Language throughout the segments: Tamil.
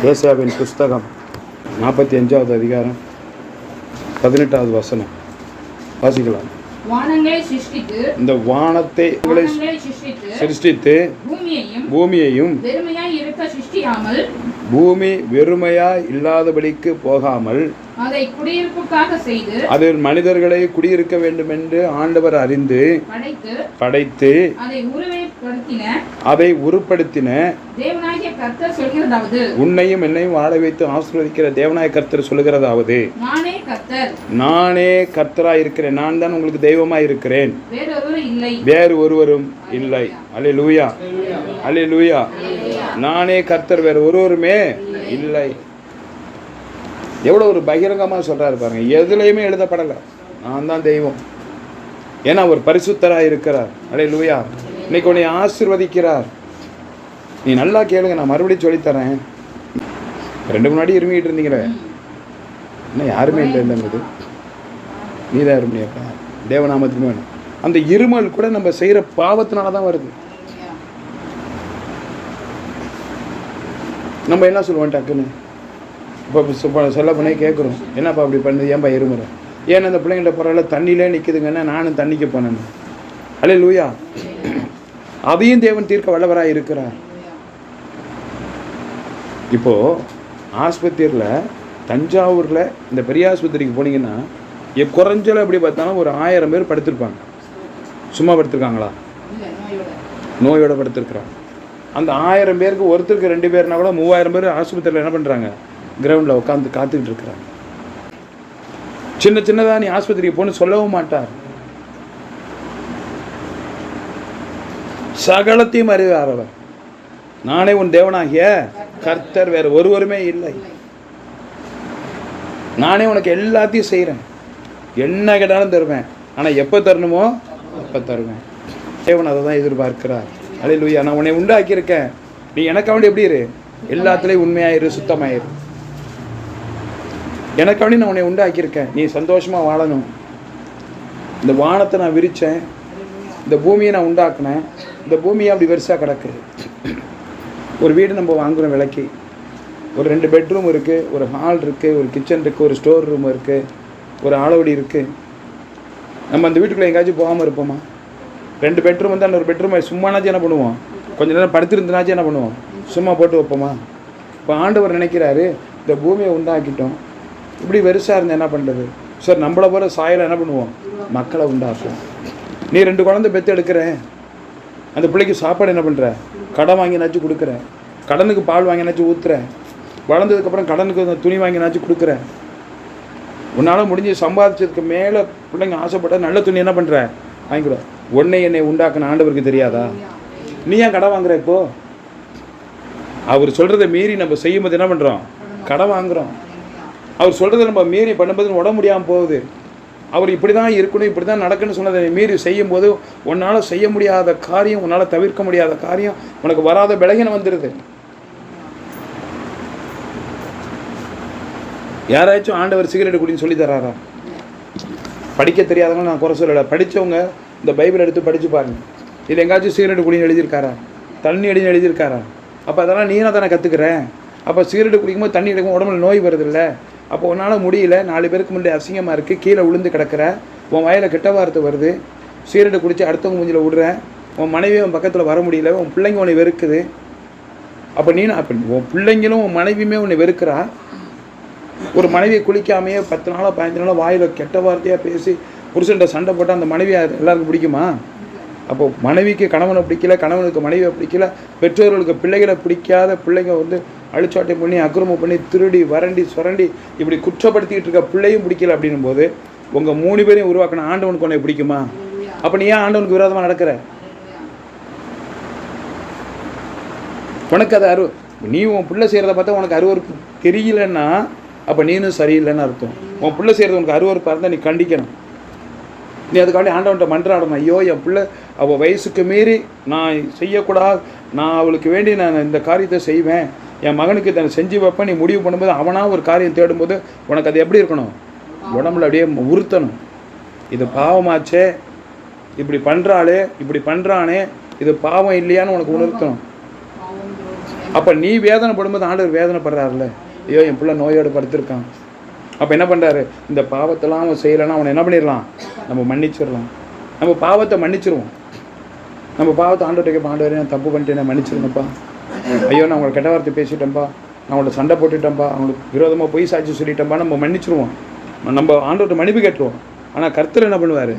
ஏசாயாவின் புஸ்தகம் 45வது அதிகாரம் 18வது வசனம் வாசிக்கலாம். இந்த வானத்தை சிருஷ்டித்து பூமியையும் பூமி வெறுமையாய் இல்லாதபடிக்கு போகாமல் அதில் மனிதர்களை குடியிருக்க வேண்டும் என்று ஆண்டவர் அறிந்து படைத்து அதை உருப்படுத்தின உன்னையும் என்னையும் வாழ வைத்து ஆசீர்வதிக்கிற தேவனாய கர்த்தர் சொல்லுகிறதாவது, நானே கர்த்தராய் இருக்கிறேன், நான் தான் உங்களுக்கு தெய்வமாய் இருக்கிறேன், வேறு ஒருவரும் இல்லை. அல்லேலூயா, அல்லேலூயா. நானே கர்த்தர், வேறு ஒருவருமே இல்லை. எவ்வளோ ஒரு பகிரங்கமாக சொல்கிறாரு பாருங்க. எதுலையுமே எழுதப்படலை, நான் தான் தெய்வம். ஏன்னா அவர் பரிசுத்தராக இருக்கிறார். அல்லேலூயா. இன்னைக்கு உன்னை ஆசீர்வதிக்கிறார். நீ நல்லா கேளுங்க, நான் மறுபடியும் சொல்லித்தரேன். 2 முன்னாடி இருமிக்கிட்டு இருந்தீங்களே, இன்னும் யாருமே இல்லை இல்லைங்குது, நீ தான் இருமியாப்பா. தேவநாமத்துக்குமே வேணும். அந்த இருமல் கூட நம்ம செய்கிற பாவத்தினால தான் வருது. நம்ம என்ன சொல்லுவோம் டக்குன்னு, இப்போ சொல்ல பண்ணே கேட்குறோம், என்னப்பா அப்படி பண்ணுது, ஏன்பா இருமுறை, ஏன்னா அந்த பிள்ளைங்கள பரவாயில்ல தண்ணியிலே நிற்குதுங்கன்னா நானும் தண்ணிக்கு போனேன். அல்லேலூயா. அதையும் தேவன் தீர்க்க வல்லவராக இருக்கிறார். இப்போது ஆஸ்பத்திரியில் தஞ்சாவூரில் இந்த பெரிய ஆஸ்பத்திரிக்கு போனீங்கன்னா குறைஞ்சல எப்படி பார்த்தாலும் ஒரு 1000 பேர் படுத்திருப்பாங்க. சும்மா படுத்திருக்காங்களா? நோயோட படுத்திருக்கிறாங்க. அந்த 1000 பேருக்கு ஒருத்தருக்கு 2 பேர்னா கூட 3000 பேர் ஆஸ்பத்திரியில் என்ன பண்ணுறாங்க, கிரவுண்டில் உட்காந்து காத்துக்கிட்டு இருக்கிறாங்க. சின்னதாக நீ ஆஸ்பத்திரிக்கு போன்னு சொல்லவும் மாட்டார். சகலத்தையும் அறிவாரவர், நானே உன் தேவனாகிய கர்த்தர், வேறு ஒருவருமே இல்லை. நானே உனக்கு எல்லாத்தையும் செய்கிறேன், என்ன கேட்டாலும் தருவேன், ஆனால் எப்போ தரணுமோ அப்போ தருவேன். தேவன் அதை தான் எதிர்பார்க்கிறார். அல்லேலூயா. நான் உன்னை உண்டாக்கியிருக்கேன், நீ எனக்காண்டி எப்படி இரு, எல்லாத்துலேயும் உண்மையாயிரு, சுத்தமாயிரு. எனக்காண்டி நான் உன்னை உண்டாக்கியிருக்கேன், நீ சந்தோஷமாக வாழணும். இந்த வானத்தை நான் விரித்தேன், இந்த பூமியை நான் உண்டாக்குனேன், இந்த பூமியை அப்படி பெருசாக கிடக்கு. ஒரு வீடு நம்ம வாங்குகிறோம் விலைக்கு, ஒரு 2 பெட்ரூம் இருக்குது, ஒரு ஹால் இருக்குது, ஒரு கிச்சன் இருக்குது, ஒரு ஸ்டோர் ரூம் இருக்குது, ஒரு ஆளவடி இருக்குது. நம்ம அந்த வீட்டுக்குள்ளே எங்கேயாச்சும் போகாமல் இருப்போமா? 2 பெட்ரூம் வந்து அந்த ஒரு பெட்ரூம் சும்மானாச்சும் என்ன பண்ணுவோம், கொஞ்சம் நேரம் படுத்திருந்தனாச்சும் என்ன பண்ணுவோம், சும்மா போட்டு வைப்போமா? இப்போ ஆண்டவர் நினைக்கிறாரு, இந்த பூமியை உண்டாக்கிட்டோம், இப்படி பெருசாக இருந்தால் என்ன பண்ணுறது? சார் நம்மளை போல சாயலை என்ன பண்ணுவோம், மக்களை உண்டாக்குவோம். நீ 2 குழந்தை பெற்று எடுக்கிற, அந்த பிள்ளைக்கு சாப்பாடு என்ன பண்ணுற, கடன் வாங்கினாச்சும் கொடுக்குற, கடனுக்கு பால் வாங்கினாச்சும் ஊற்றுற, வளர்ந்ததுக்கப்புறம் கடனுக்கு துணி வாங்கினாச்சும் கொடுக்குற. உன்னால் முடிஞ்சு சம்பாதிச்சதுக்கு மேலே பிள்ளைங்க ஆசைப்பட்ட நல்ல துணி என்ன பண்ணுற, வாங்கிக்கூட. என்னை உண்டாக்குன ஆண்டவருக்கு தெரியாதா? நீ ஏன் கடன் வாங்குற? இப்போது அவர் சொல்கிறத மீறி நம்ம செய்யும்போது என்ன பண்ணுறோம், கடன் வாங்குகிறோம். அவர் சொல்கிறத நம்ம மீறி பண்ணும்போது உடம்பு முடியாமல் போகுது. அவர் இப்படி தான் இருக்கணும், இப்படி தான் நடக்குன்னு சொன்னதை மீறி செய்யும்போது உன்னால் செய்ய முடியாத காரியம், உன்னால் தவிர்க்க முடியாத காரியம், உனக்கு வராத பலகீனம் வந்துடுது. யாராச்சும் ஆண்டவர் சிகரெட் குடின்னு சொல்லி தராரா? படிக்க தெரியாதவங்க நான் குறை சொல்லலை, படித்தவங்க இந்த பைபிள் எடுத்து படித்து பாருங்கள். இதில் எங்கேயாச்சும் சிகரெட் குடின்னு எழுதியிருக்காரா, தண்ணி அடின்னு எழுதியிருக்காரா? அப்போ அதெல்லாம் நீனாக தானே கற்றுக்கிறேன். அப்போ சிகரெட் குடிக்கும்போது தண்ணி எடுக்கும் உடம்புல நோய் வருதில்ல. அப்போ உன்னால் முடியல, 4 பேருக்கு முன்னாடி அசிங்கமாக இருக்குது, கீழே விழுந்து கிடக்கிற, உன் வாயில் கெட்ட வார்த்தை வருது, சிகரெட்டை குடித்து அடுத்தவங்க மூஞ்சில் விடுறேன், உன் மனைவி உன் பக்கத்தில் வர முடியல, உன் பிள்ளைங்க உன்னை வெறுக்குது. அப்போ அப்போ உன் பிள்ளைங்களும் உன் மனைவியுமே உன்னை வெறுக்கிறா. ஒரு மனைவியை குளிக்காமையே 10 நாளோ 15 நாளோ வாயில் கெட்ட வார்த்தையாக பேசி புருஷன்ட்ட சண்டை போட்டால் அந்த மனைவியை எல்லாருக்கும் பிடிக்குமா? அப்போது மனைவிக்கு கணவனை பிடிக்கல, கணவனுக்கு மனைவியை பிடிக்கல, பெற்றோர்களுக்கு பிள்ளைகளை பிடிக்காத பிள்ளைங்க வந்து அழிச்சாட்டை பண்ணி அக்கிரமம் பண்ணி திருடி வறண்டி சுரண்டி இப்படி குற்றப்படுத்திக்கிட்டு இருக்க பிள்ளையும் பிடிக்கல. அப்படின்னும் போது உங்கள் 3 பேரையும் உருவாக்கின ஆண்டவனுக்கு உன்னை பிடிக்குமா? அப்போ நீ ஏன் ஆண்டவனுக்கு விரோதமாக நடக்கிற? உனக்கு அது நீ உன் பிள்ளை செய்கிறத பார்த்தா உனக்கு அருவருப்பு தெரியலன்னா அப்போ நீனும் சரியில்லைன்னு அர்த்தம். உன் பிள்ளை செய்கிறது உனக்கு அருவருப்பாக இருந்தால் நீ கண்டிக்கணும். நீ அதுக்காண்டி ஆண்டவன்கிட்ட மன்றாடணும், ஐயோ என் பிள்ளை அவள் வயசுக்கு மீறி நான் செய்யக்கூடாது, நான் அவளுக்கு வேண்டி நான் இந்த காரியத்தை செய்வேன், என் மகனுக்கு இதை செஞ்சு வைப்பேன். நீ முடிவு பண்ணும்போது அவனாக ஒரு காரியம் தேடும்போது உனக்கு அது எப்படி இருக்கணும், உடம்புல அப்படியே உறுத்தணும். இது பாவமாச்சே, இப்படி பண்ணுறாளே, இப்படி பண்ணுறானே, இது பாவம் இல்லையான்னு உனக்கு உணர்த்தணும். அப்போ நீ வேதனைப்படும்போது ஆண்டவர் வேதனைப்படுறாருல, ஐயோ என் பிள்ளை நோயோடு படுத்திருக்கான். அப்போ என்ன பண்ணுறாரு, இந்த பாவத்தெல்லாம் அவன் செய்யலைன்னா அவனை என்ன பண்ணிடலாம், நம்ம மன்னிச்சிடலாம். நம்ம பாவத்தை மன்னிச்சிருவோம். நம்ம பாவத்தை ஆண்டவர்கிட்ட கேட்போம், ஆண்டவரே நான் தப்பு பண்ணிட்டேன், நான் மன்னிச்சிருங்கப்பா. ஐயோ நான் அவங்களை கெட்ட வார்த்தை பேசிட்டேன்ப்பா, நான் அவங்கள சண்டை போட்டுட்டேன்ப்பா, அவங்களுக்கு விரோதமாக பொய் சாட்சி சொல்லிட்டேன்ப்பா. நம்ம மன்னிச்சிருவோம், நம்ம ஆண்டவர்கிட்ட மன்னிப்பு கேட்டுருவோம். ஆனால் கர்த்தர் என்ன பண்ணுவார்,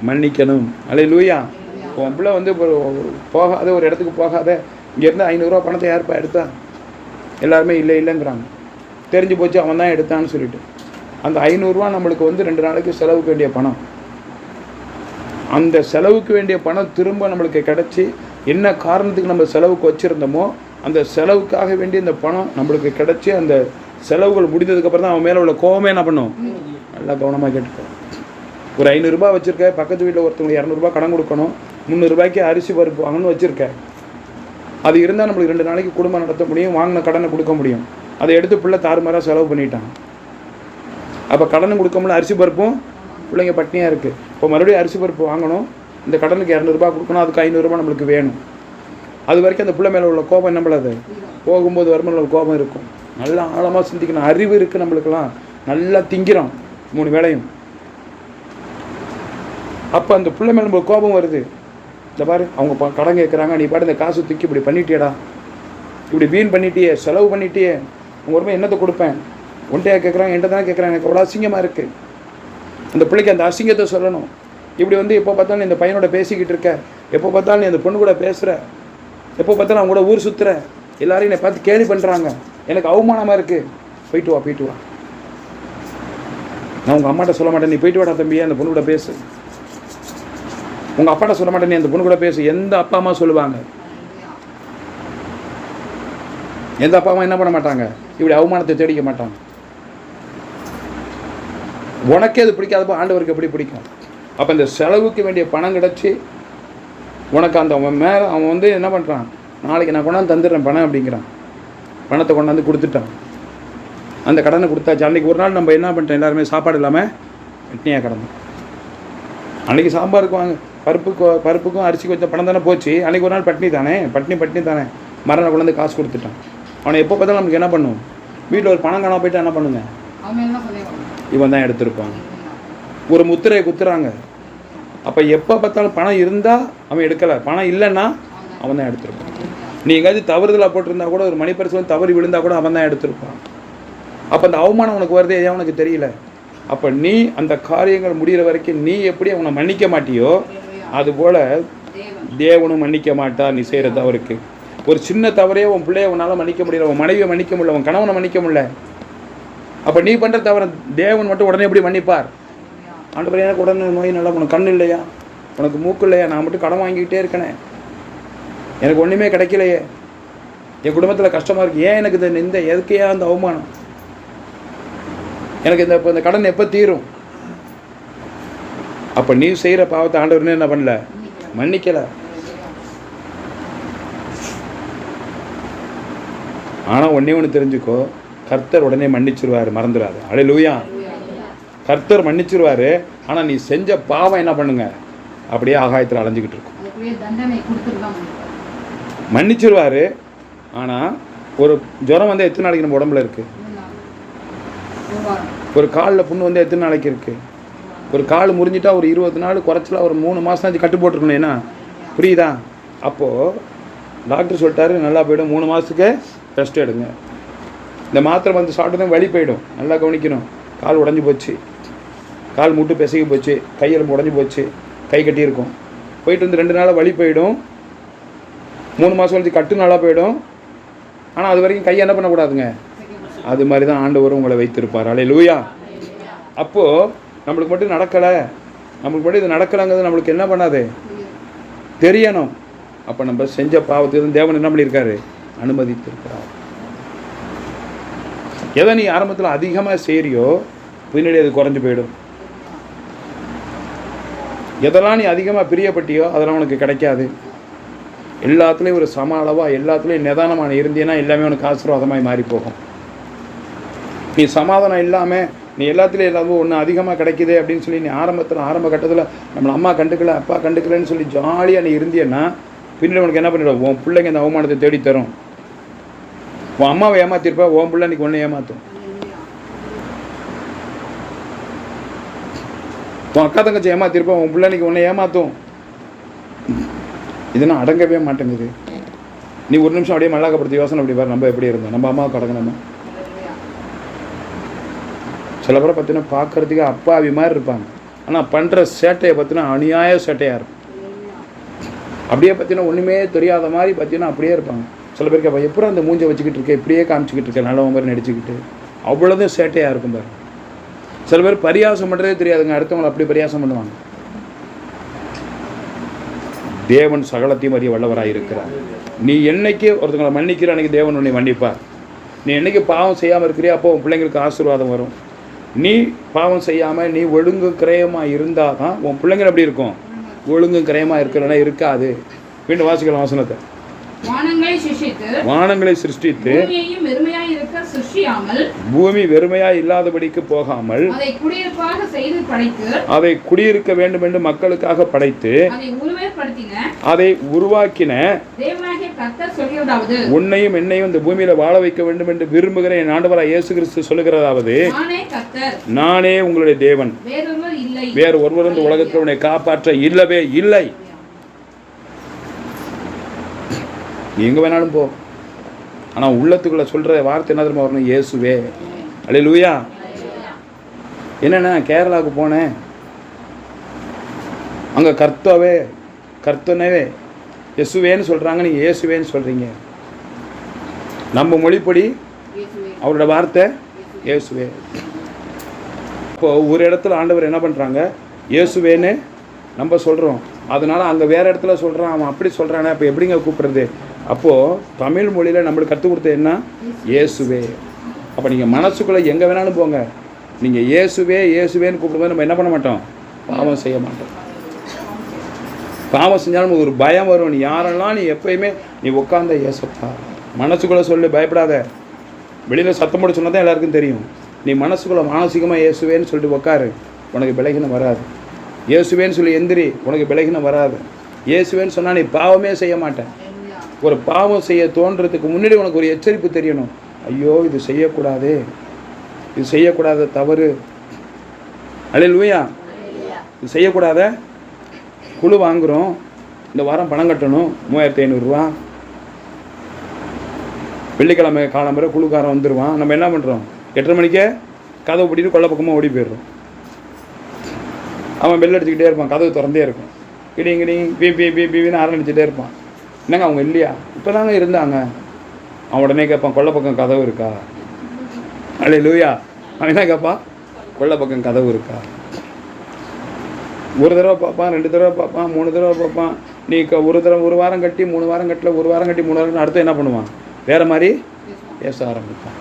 மன்னிக்கணும். அல்லேலூயா. உன் பிள்ளை வந்து போகாத ஒரு இடத்துக்கு போகாத, இங்கேருந்து 500 ரூபா பணத்தை யாருப்பா எடுத்தா, எல்லாருமே இல்லை இல்லைங்கிறாங்க. தெரிஞ்சு போச்சு அவன் தான் எடுத்தான்னு சொல்லிட்டு. அந்த 500 ரூபா நம்மளுக்கு வந்து 2 நாளைக்கு செலவுக்கு வேண்டிய பணம். அந்த செலவுக்கு வேண்டிய பணம் திரும்ப நம்மளுக்கு கிடச்சி, என்ன காரணத்துக்கு நம்ம செலவுக்கு வச்சுருந்தோமோ அந்த செலவுக்காக வேண்டிய இந்த பணம் நம்மளுக்கு கிடச்சி, அந்த செலவுகள் முடிந்ததுக்கப்புறம் தான் அவன் மேலே உள்ள கோவமே என்ன பண்ணும், நல்லா கவனமாக கேட்டுக்கோ. ஒரு 500 ரூபா வச்சுருக்க, பக்கத்து வீட்டில் ஒருத்தவங்க 200 ரூபா கடன் கொடுக்கணும், 300 ரூபாய்க்கு அரிசி பருப்பு வாங்கணும்னு வச்சுருக்க. அது இருந்தால் நம்மளுக்கு 2 நாளைக்கு குடும்பம் நடத்த முடியும், வாங்கின கடனை கொடுக்க முடியும். அதை எடுத்து பிள்ளை தாறுமாறாக செலவு பண்ணிட்டான். அப்போ கடனை கொடுக்க முடியல, அரிசி பருப்பும் பிள்ளைங்க பட்னியாக இருக்குது. இப்போ மறுபடியும் அரிசி பருப்பு வாங்கணும், இந்த கடனுக்கு 200 ரூபா கொடுக்கணும், அதுக்கு 500 ரூபா நம்மளுக்கு வேணும். அது வரைக்கும் அந்த பிள்ளை மேலே உள்ள கோபம் நம்மளது போகும்போது வரும்போது கோபம் இருக்கும். நல்லா ஆழமாக சிந்திக்கணும். அறிவு இருக்குது நம்மளுக்கெல்லாம், நல்லா திங்கிறோம் 3 வேளையும். அப்போ அந்த பிள்ளை மேலே நம்மளுக்கு கோபம் வருது. இந்த பாரு அவங்க கடன் கேட்குறாங்க, நீ பாட்டு இந்த காசு தூக்கி இப்படி பண்ணிட்டியடா, இப்படி வீண் பண்ணிட்டியே, செலவு பண்ணிட்டியே, உங்கள் ஒருமே என்னத்தை கொடுப்பேன், ஒன்றையா கேட்குறாங்க, என்கிட்ட தான் கேட்குறாங்க, எனக்கு அவ்வளோ அசிங்கமாக இருக்குது. அந்த பிள்ளைக்கு அந்த அசிங்கத்தை சொல்லணும். இப்படி வந்து எப்போ பார்த்தாலும் இந்த பையனோட பேசிக்கிட்டு இருக்க, எப்போ பார்த்தாலும் நீ அந்த பொண்ணு கூட பேசுகிற, எப்போ பார்த்தாலும் அவங்க கூட ஊர் சுற்றுற, எல்லாரையும் என்னை பார்த்து கேலி பண்ணுறாங்க, எனக்கு அவமானமாக இருக்குது. போயிட்டு வா போயிட்டு வா, நான் உங்கள் அம்மாட்ட சொல்ல மாட்டேன், நீ போயிட்டு வாடா தம்பியே, அந்த பொண்ணு கூட பேசு. உங்கள் அப்பாட்ட சொல்ல மாட்டேன், நீ அந்த பொண்ணு கூட பேசு. எந்த அப்பா அம்மா சொல்லுவாங்க? எந்த அப்பா அம்மா என்ன பண்ண மாட்டாங்க, இப்படி அவமானத்தை தேடிக்க மாட்டாங்க. உனக்கே அது பிடிக்காதப்போ ஆண்டவருக்கு எப்படி பிடிக்கும்? அப்போ இந்த செலவுக்கு வேண்டிய பணம் கிடச்சி உனக்கு அந்த அவன் மேலே அவன் வந்து என்ன பண்ணுறான், நாளைக்கு நான் கொண்டாந்து தந்துடுறேன் பணம் அப்படிங்கிறான். பணத்தை கொண்டாந்து கொடுத்துட்டான், அந்த கடனை கொடுத்தாச்சு. அன்றைக்கி ஒரு நாள் நம்ம என்ன பண்ணிட்டோம், எல்லாருமே சாப்பாடு இல்லாமல் வெட்டினியாக கிடந்தோம். அன்றைக்கி சாம்பாருக்கு வாங்க பருப்புக்கும் அரிசிக்கு வச்ச பணம் தானே போச்சு. அன்றைக்கி ஒரு நாள் பட்னி தானே, பட்னி தானே. மரண கொண்டாந்து காசு கொடுத்துட்டான். அவனை எப்போ பார்த்தாலும் நமக்கு என்ன பண்ணும், வீட்டில் ஒரு பணம் காணாம போயிட்டு என்ன பண்ணுங்க, இவன் தான் எடுத்திருப்பான். ஒரு முத்திரையை குத்துறாங்க. அப்போ எப்போ பார்த்தாலும் பணம் இருந்தால் அவன் எடுக்கலை, பணம் இல்லைன்னா அவன் தான் எடுத்திருப்பான். நீ எங்கேயாச்சும் தவறுதலாக போட்டிருந்தா கூட, ஒரு மணி பரிசு தவறி விழுந்தால் கூட அவன் தான் எடுத்திருப்பான். அப்போ அந்த அவமானம் உனக்கு வருது, ஏன் உனக்கு தெரியல? அப்போ நீ அந்த காரியங்கள் முடிகிற வரைக்கும் நீ எப்படி அவனை மன்னிக்க மாட்டியோ, அதுபோல் தேவனும் மன்னிக்க மாட்டா நீ செய்கிற தவறுக்கு. ஒரு சின்ன தவறையே உன் பிள்ளைய உன்னால் மன்னிக்க முடியல, உன் மனைவியை மன்னிக்க முடியல, உன் கணவனை மன்னிக்க முடியல. அப்போ நீ பண்ணுற தவறை தேவன் மட்டும் உடனே எப்படி மன்னிப்பார்? ஆண்டவரே எனக்கு உடனே நோய் நல்லா, உனக்கு கண் இல்லையா, உனக்கு மூக்கு இல்லையா, நான் மட்டும் கடன் வாங்கிக்கிட்டே இருக்கனே, எனக்கு ஒன்றுமே கிடைக்கலையே, என் குடும்பத்தில் கஷ்டமாக இருக்குது, ஏன் எனக்கு இந்த எதுக்கையா அந்த அவமானம், எனக்கு இந்த கடன் எப்போ தீரும்? அப்போ நீ செய்கிற பாவத்தை ஆண்டவர்னு என்ன பண்ணல, மன்னிக்கலை. ஆனால் ஒன்று தெரிஞ்சுக்கோ, கர்த்தர் உடனே மன்னிச்சிருவார், மறந்துடாது. அல்லேலூயா. கர்த்தர் மன்னிச்சிருவார். ஆனால் நீ செஞ்ச பாவம் என்ன பண்ணுங்க, அப்படியே ஆகாயத்தில் அலைஞ்சிக்கிட்டு இருக்கும். மன்னிச்சிருவார். ஆனால் ஒரு ஜுரம் வந்து எத்தனை நாளைக்கு நம்ம உடம்புல இருக்குது? ஒரு காலில் புண்ணு வந்து எத்தனை நாளைக்கு இருக்குது? ஒரு கால் முறிஞ்சிட்டா ஒரு 20 நாள் குறைச்சலாம், ஒரு 3 மாதம் ஆச்சு கட்டு போட்டிருக்கணும். என்ன புரியுதா? அப்போது டாக்டர் சொல்லிட்டாரு நல்லா போய்டும், 3 மாதத்துக்கு ரெஸ்ட் எடுங்க. இந்த மாத்திரை வந்து சாப்பிட்டு வலி போயிடும். நல்லா கவனிக்கணும். கால் உடஞ்சி போச்சு, கால் மூட்டு பிசகி போச்சு, கையில் உடஞ்சி போச்சு, கை கட்டியிருக்கும், போயிட்டு வந்து 2 நாளாக வலி போயிடும், 3 மாதம் கழிச்சு கட்டு நல்லா போயிடும். ஆனால் அது வரைக்கும் கையை என்ன பண்ணக்கூடாதுங்க. அது மாதிரி தான் ஆண்டவரும் உங்களை வைத்திருப்பார். அல்லேலூயா. அப்போது நம்மளுக்கு மட்டும் நடக்கலை, நம்மளுக்கு மட்டும் இது நடக்கலைங்கிறது நம்மளுக்கு என்ன பண்ணாது, தெரியணும். அப்போ நம்ம செஞ்ச பாவத்துக்கு தேவன் என்ன பண்ணியிருக்காரு, அனுமதித்திருக்கிறார். எதை நீ ஆரம்பத்தில் அதிகமாக செய்கிறியோ பின்னாடி அது குறைஞ்சி போயிடும். எதெல்லாம் நீ அதிகமாக பிரியப்பட்டியோ அதெல்லாம் உனக்கு கிடைக்காது. எல்லாத்துலேயும் ஒரு சம அளவாக, எல்லாத்துலேயும் நிதானமான இருந்தீன்னா எல்லாமே உனக்கு ஆசீர்வாதமாய் மாறி போகும். நீ சமாதானம் இல்லாமல் நீ எல்லாத்துலேயும் எல்லாமே ஒன்று அதிகமாக கிடைக்குது அப்படின்னு சொல்லி நீ ஆரம்ப கட்டத்தில் நம்மளை அம்மா கண்டுக்கல, அப்பா கண்டுக்கலன்னு சொல்லி ஜாலியாக நீ இருந்தீன்னா பின்னாடி உனக்கு என்ன பண்ணிவிடும், உன் பிள்ளைங்க இந்த அவமானத்தை தேடித்தரும். உன் அம்மாவை ஏமாத்திருப்பா, உன் பிள்ளை இன்னைக்கு ஒன்று ஏமாத்தும். உன் அக்கா தங்கச்சி ஏமாத்திருப்பா, உன் பிள்ளை இன்னைக்கு ஒன்று ஏமாத்தும். இதெல்லாம் அடங்கவே மாட்டேங்குது. நீ ஒரு நிமிஷம் அப்படியே மல்லாக்கப்படுத்தி யோசனை அப்படி பாரு, நம்ம எப்படி இருந்தோம், நம்ம அம்மாவுக்கு அடங்கணுமா? சில பேரை பார்த்தீங்கன்னா பார்க்கறதுக்கு அப்பாவி மாதிரி இருப்பாங்க, ஆனால் பண்ணுற சேட்டையை பார்த்தீங்கன்னா அநியாய சேட்டையாக இருக்கும். அப்படியே பார்த்தீங்கன்னா ஒன்றுமே தெரியாத மாதிரி பார்த்தீங்கன்னா அப்படியே இருப்பாங்க. சில பேருக்கு அப்போ எப்படி அந்த மூஞ்சை வச்சுக்கிட்டு இருக்கேன், இப்படியே காமிச்சிக்கிட்டு இருக்கேன், நல்ல மாதிரி நடிச்சுக்கிட்டு, அவ்வளோதான் சேட்டையாக இருக்கும் பாரு. சில பேர் பரியாசம் பண்ணுறதே தெரியாதுங்க, அடுத்தவங்களை அப்படி பரியாசம் பண்ணுவாங்க. தேவன் சகலத்தையும் அறிய வல்லவராக இருக்கிறார். நீ என்னைக்கு ஒருத்தங்களை மன்னிக்கிற அன்றைக்கி தேவன் உன்னை மன்னிப்பார். நீ என்னைக்கு பாவம் செய்யாமல் இருக்கிறியா, அப்போ உன் பிள்ளைங்களுக்கு ஆசீர்வாதம் வரும். நீ பாவம் செய்யாமல் நீ ஒழுங்கு கிரயமாக இருந்தால் தான் உன் பிள்ளைங்கள் எப்படி இருக்கும்? ஒழுங்கு கிரயமாக இருக்கிறனா இருக்காது. மீண்டும் வாசிக்கலாம் வசனத்தை. வானங்களை சிருஷ்டித்து பூமி வெறுமையாய் இல்லாதபடிக்கு போகாமல் அதை குடியிருக்க வேண்டும் என்று மக்களுக்காக படைத்து அதை உருவாக்கின உன்னையும் என்னையும் இந்த பூமியில வாழ வைக்க வேண்டும் என்று விரும்புகிற என் ஆண்டவராகிய இயேசு கிறிஸ்து சொல்லுகிறதாவது, நானே உங்களுடைய தேவன், வேறு ஒருவர் இந்த உலகத்தில் உன்னை காப்பாற்ற இல்லவே இல்லை. நீ எங்கே வேணாலும் போ, ஆனால் உள்ளத்துக்குள்ளே சொல்கிற வார்த்தை என்ன தெரியுமா வரணும்? இயேசுவே. அல்லேலூயா. என்னென்னா கேரளாவுக்கு போனேன், அங்கே கர்த்தனவே இயேசுவேன்னு சொல்கிறாங்க, நீங்கள் இயேசுவேன்னு சொல்கிறீங்க. நம்ம மொழிப்படி அவரோட வார்த்தை இயேசுவே. இப்போது ஒரு இடத்துல ஆண்டவர் என்ன பண்ணுறாங்க? இயேசுவேன்னு நம்ம சொல்கிறோம், அதனால் அங்கே வேறு இடத்துல சொல்கிறான், அவன் அப்படி சொல்கிறானே, அப்போ எப்படிங்க கூப்பிட்றது? அப்போது தமிழ் மொழியில் நம்மளுக்கு கற்றுக் கொடுத்த என்ன? இயேசுவே. அப்போ நீங்கள் மனசுக்குள்ளே எங்கே வேணாலும் போங்க, நீங்கள் இயேசுவே இயேசுவேன்னு கூப்பிடும்போது நம்ம என்ன பண்ண மாட்டோம்? பாவம் செய்ய மாட்டோம். பாவம் செஞ்சாலும் ஒரு பயம் வரும். நீ யாரெல்லாம் நீ எப்பயுமே நீ உட்காந்த இயேசப்பா மனசுக்குள்ளே சொல்லி பயப்படாத. வெளியில் சத்தம் போட சொன்னால் தான் எல்லாருக்கும் தெரியும். நீ மனசுக்குள்ளே மானசீகமாக இயேசுவேன்னு சொல்லிட்டு உட்காரு, உனக்கு பலகீனம் வராது. இயேசுவேன்னு சொல்லி எந்திரி, உனக்கு பலகீனம் வராது. இயேசுவேன்னு சொன்னால் நீ பாவமே செய்ய மாட்டேன். ஒரு பாவம் செய்ய தோன்றதுக்கு முன்னாடி உனக்கு ஒரு எச்சரிப்பு தெரியணும். ஐயோ இது செய்யக்கூடாது, இது செய்யக்கூடாத தவறு. அல்லேலூயா. இது செய்யக்கூடாத குழு வாங்குகிறோம், இந்த வாரம் பணம் கட்டணும் 3500 ரூபா. வெள்ளிக்கிழமை காலம்பரை குழுக்காரன் வந்துடுவான். நம்ம என்ன பண்ணுறோம்? 8:30 மணிக்கே கதவை பிடிட்டு கொள்ள பக்கமாக ஓடி போயிடுறோம். அவன் பெல் அடிச்சுக்கிட்டே இருப்பான், கதவு திறந்தே இருக்கும். கிடிங் பீன்னு ஆரம்பிச்சுட்டே இருப்பான். என்னங்க அவங்க இல்லையா? இப்போ தாங்க இருந்தாங்க. அவன் உடனே கேட்பான், கொள்ள பக்கம் கதவு இருக்கா? அல்லேலூயா. அவன் என்ன கேட்பான்? கொள்ள பக்கம் கதவு இருக்கா? ஒரு தடவை பார்ப்பான், 2 தடவை பார்ப்பான், 3 தடவை பார்ப்பான். நீ ஒரு வாரம் கட்டி 3 வாரம் கட்டல, ஒரு வாரம் கட்டி 3 வாரம், அடுத்து என்ன பண்ணுவான்? வேறு மாதிரி பேச ஆரம்பிப்பான்.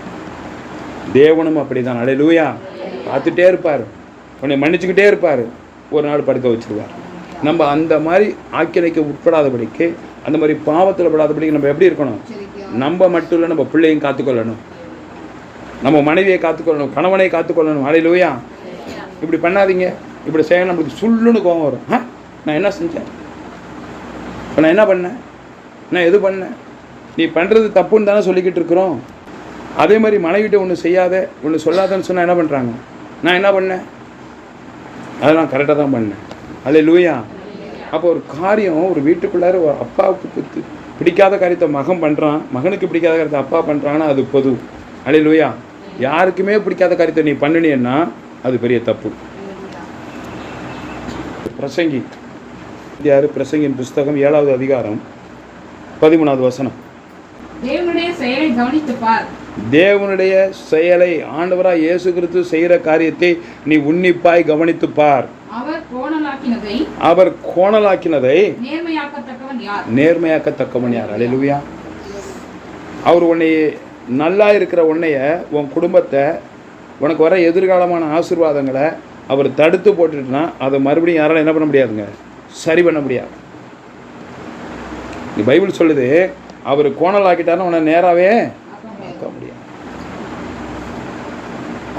தேவனும் அப்படி தான். அல்லேலூயா. பார்த்துட்டே இருப்பார், உன்னை மன்னிச்சுக்கிட்டே இருப்பார், ஒரு நாள் படுக்க வச்சுருவார். நம்ம அந்த மாதிரி ஆக்கினைக்கு உட்படாதபடிக்கு, அந்த மாதிரி பாவத்தில் படாதபடிக்கு நம்ம எப்படி இருக்கணும்? நம்ம மட்டும் இல்லை, நம்ம பிள்ளையும் காத்துக்கொள்ளணும், நம்ம மனைவியை காத்துக்கொள்ளணும், கணவனை காத்துக்கொள்ளணும். அல்லேலூயா. இப்படி பண்ணாதீங்க, இப்படி செய்ய நம்மளுக்கு சுள்ளுன்னு கோவம் வரும். நான் என்ன செஞ்சேன்? இப்போ நான் என்ன பண்ணேன்? நான் எது பண்ணேன்? நீ பண்ணுறது தப்புன்னு தானே சொல்லிக்கிட்டு இருக்கிறோம். அதே மாதிரி மனைவிட்ட ஒன்று செய்யாத, ஒன்று சொல்லாதன்னு சொன்னால் என்ன பண்ணுறாங்க? நான் என்ன பண்ணேன்? அதெல்லாம் கரெக்டாக தான் பண்ணேன். அல்லேலூயா. அப்போ ஒரு காரியம் ஒரு வீட்டுக்குள்ளார ஒரு அப்பாவுக்கு பிடிக்காத காரியத்தை மகன் பண்ணுறான், மகனுக்கு பிடிக்காத காரியத்தை அப்பா பண்ணுறாங்கன்னா அது பொது. அல்லேலூயா. யாருக்குமே பிடிக்காத காரியத்தை நீ பண்ணினீன்னா அது பெரிய தப்பு. பிரசங்கி யார்? பிரசங்கின் புஸ்தகம் 7வது அதிகாரம் 13வது வசனம். தேவனுடைய செயலை ஆண்டவராய் இயேசு கிறிஸ்து செய்கிற காரியத்தை நீ உன்னிப்பாய் கவனித்துப் பார். அவர் கோணலாக்கினதை நேர்மையாக்கத்தக்கவன் யார்? அல்லேலூயா. அவர் உன்னை நல்லா இருக்கிற உன்னைய, உன் குடும்பத்தை, உனக்கு வர எதிர்காலமான ஆசீர்வாதங்களை அவர் தடுத்து போட்டுட்டுனா அதை மறுபடியும் யாராலும் என்ன பண்ண முடியாதுங்க? சரி பண்ண முடியாது. இந்த பைபிள் சொல்லுது, அவர் கோணலாக்கிட்டாருன்னா உன்னை நேராகவே பார்க்க முடியாது.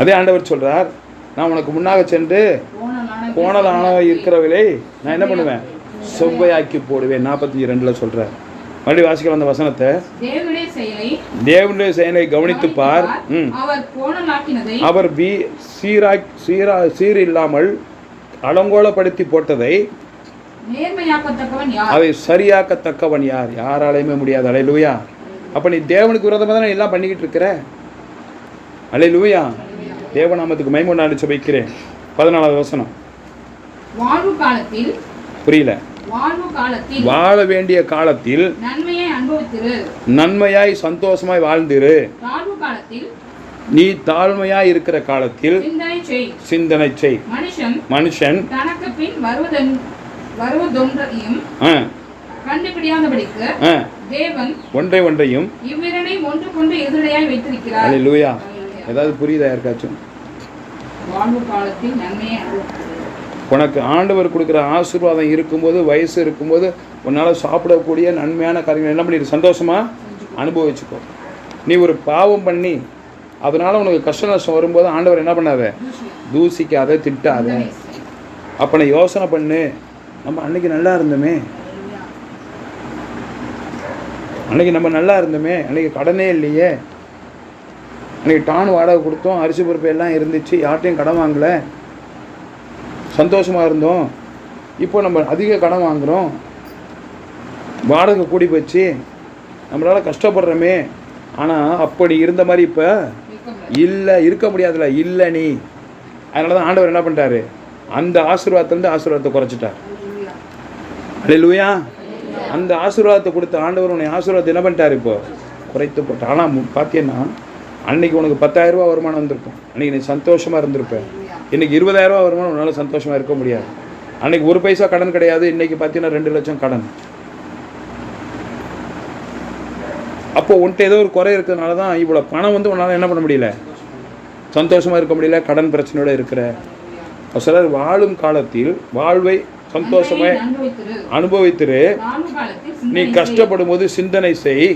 அதே ஆண்டவர் சொல்கிறார், நான் உனக்கு முன்னாக சென்று கோணலான இருக்கிறவளை நான் என்ன பண்ணுவேன்? செவ்வையாக்கி போடுவேன். 45:2 சொல்கிறேன். மறுபடியும் வாசிக்கலாம் அந்த வசனத்தை. செயலை கவனித்து பார். அவர் சீரில்லாமல் அலங்கோலப்படுத்தி போட்டதை அதை சரியாக்கத்தக்கவன் யார்? யாராலையுமே முடியாது. அல்லேலூயா. அப்ப நீ தேவனுக்கு விரோதமாக தானே எல்லாம் பண்ணிக்கிட்டு இருக்கிற. அல்லேலூயா. தேவநாமத்துக்கு மகிமை உண்டாக வைக்கிறேன். 14வது வசனம். வாழ்வு காலத்தில் புரியல. வாழ வேண்டிய காலத்தில் நன்மையாய் சந்தோஷமாய் வாழ்ந்திரு. நீ தாழ்மையாய் இருக்கிற காலத்தில் சிந்தனை செய். மனுஷன் தனக்கு பின் வருவதொன்றையும் கண்டுபிடியாதபடிக்கு தேவன் ஒன்றையும் இவ்விரண்டையும் ஒன்றுக்கொண்டு எதிரையாய் வைத்திருக்கிறார். அல்லேலூயா. ஏதாவது புரியுதா யாருக்காச்சும்? வாழ்வு காலத்தில் நன்மையை உனக்கு ஆண்டவர் கொடுக்குற ஆசீர்வாதம் இருக்கும்போது, வயசு இருக்கும்போது உன்னால் சாப்பிடக்கூடிய நன்மையான காரியங்கள் என்ன பண்ணிடு? சந்தோஷமாக அனுபவிச்சுக்கோ. நீ ஒரு பாவம் பண்ணி அதனால் உனக்கு கஷ்ட நஷ்டம் வரும்போது ஆண்டவர் என்ன பண்ணாத? தூசிக்காத, திட்டாத. அப்போ நான் யோசனை பண்ணு, நம்ம அன்னைக்கு நல்லா இருந்தோமே, அன்னைக்கு கடனே இல்லையே, அன்றைக்கி டான் வாடகை கொடுத்தோம், அரிசி பருப்பு எல்லாம் இருந்துச்சு, யார்ட்டையும் கடன் வாங்கலை, சந்தோஷமாக இருந்தோம். இப்போ நம்ம அதிக கடன் வாங்குகிறோம், வாடகை கூடி போச்சு, நம்மளால் கஷ்டப்படுறோமே. ஆனால் அப்படி இருந்த மாதிரி இப்போ இல்லை, இருக்க முடியாதுல்ல, இல்லை நீ. அதனால தான் ஆண்டவர் என்ன பண்ணிட்டாரு? அந்த ஆசீர்வாதத்தை குறைச்சிட்டார். அல்லேலூயா. அந்த ஆசீர்வாதத்தை கொடுத்த ஆண்டவர் உன்னை ஆசீர்வாதத்தை என்ன பண்ணிட்டார்? இப்போ குறைத்து போட்டார். ஆனால் பார்த்தீங்கன்னா அன்றைக்கி உனக்கு 10,000 ரூபா வருமானம் வந்திருக்கும், அன்றைக்கி நீ சந்தோஷமாக இருந்திருப்பேன். இன்றைக்கி 20,000 ரூபா வருமானம் உன்னால் சந்தோஷமாக இருக்க முடியாது. அன்றைக்கி 1 பைசா கடன் கிடையாது, இன்றைக்கி பார்த்தீங்கன்னா 2 லட்சம் கடன். அப்போது உன்ட்டு ஏதோ ஒரு குறை இருக்கிறதுனால தான் இவ்வளோ பணம் வந்து உன்னால் என்ன பண்ண முடியல? சந்தோஷமாக இருக்க முடியல, கடன் பிரச்சனையோடு இருக்கிற. சிலர் வாழும் காலத்தில் வாழ்வை சந்தோஷமாய் அனுபவித்திரு. நீ கஷ்டப்படும் போது சிந்தனை செய்.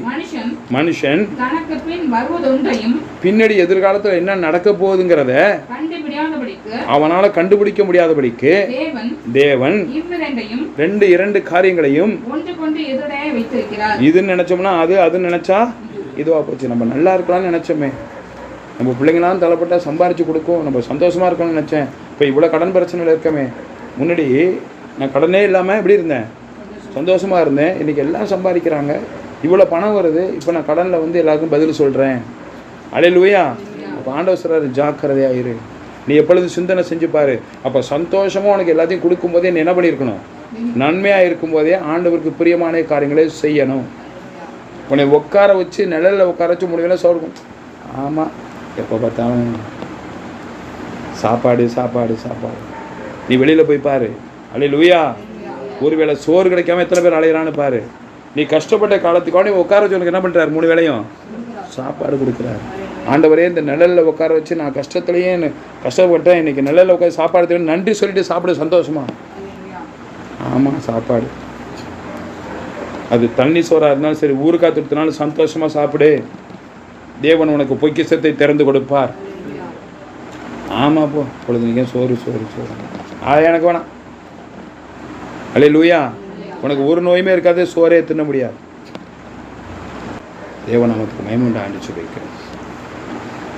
மனுஷன் பின்னாடி எதிர்காலத்தில் என்ன நடக்க போகுதுங்கிறத அவனால கண்டுபிடிக்க முடியாதபடிக்கு தேவன் 2 காரியங்களையும் இது நினைச்சோம்னா அது நினைச்சா இதுவா போச்சு. நம்ம நல்லா இருக்கலாம்னு நினைச்சோமே, நம்ம பிள்ளைங்களாம் தலைப்பட்டா சம்பாரிச்சு கொடுக்கும், நம்ம சந்தோஷமா இருக்கணும்னு நினைச்சேன். இப்போ இவ்வளோ கடன் பிரச்சனையில் இருக்கமே, முன்னாடி நான் கடனே இல்லாமல் எப்படி இருந்தேன்? சந்தோஷமாக இருந்தேன். இன்றைக்கி எல்லாம் சம்பாதிக்கிறாங்க, இவ்வளோ பணம் வருது, இப்போ நான் கடனில் வந்து எல்லாருக்கும் பதில் சொல்கிறேன். அல்லேலூயா. அப்போ ஆண்டவர் சொல்றாரு, ஜாக்கிரதையாக இரு. நீ எப்பொழுது சிந்தனை செஞ்சு பாரு. அப்போ சந்தோஷமாக உனக்கு எல்லாத்தையும் கொடுக்கும்போதே நீ என்ன பண்ணியிருக்கணும்? நன்மையாக இருக்கும்போதே ஆண்டவருக்கு பிரியமான காரியங்களை செய்யணும். உன்னை உட்கார வச்சு நிழலில் உட்கார வச்சு முடியல சொல்லும். ஆமாம், எப்போ பார்த்தாலும் சாப்பாடு சாப்பாடு சாப்பாடு. நீ வெளியில் போய் பாரு. அல்லேலூயா. ஒருவேளை சோறு கிடைக்காம எத்தனை பேர் அலையிறான்னு பாரு. நீ கஷ்டப்பட்ட காலத்துக்காக நீ உட்கார வச்சு உனக்கு என்ன பண்ணுறாரு? 3 வேளையும் சாப்பாடு கொடுக்குறாரு. ஆண்டவரே, இந்த நிழலில் உட்கார வச்சு நான் கஷ்டத்துலேயே கஷ்டப்பட்டேன், இன்றைக்கி நிழலில் உட்காந்து சாப்பாடு தேவை, நன்றி சொல்லிட்டு சாப்பிட சந்தோஷமா. ஆமாம், சாப்பாடு அது தண்ணி சோறாக இருந்தாலும் சரி, ஊருக்கா திருத்தினாலும் சந்தோஷமாக சாப்பிடு. தேவன் உனக்கு பொக்கிஷத்தை திறந்து கொடுப்பார். ஆமாம், போ பொழுதுனிக்கே சோறு சோறு சோறு. எனக்கு வேணாம். அல்லேலூயா. உனக்கு ஒரு நோயுமே இருக்காது, சோறே தின்ன முடியாது. தேவன் நமக்கு மகிமை உண்டாக வைக்கிறேன்.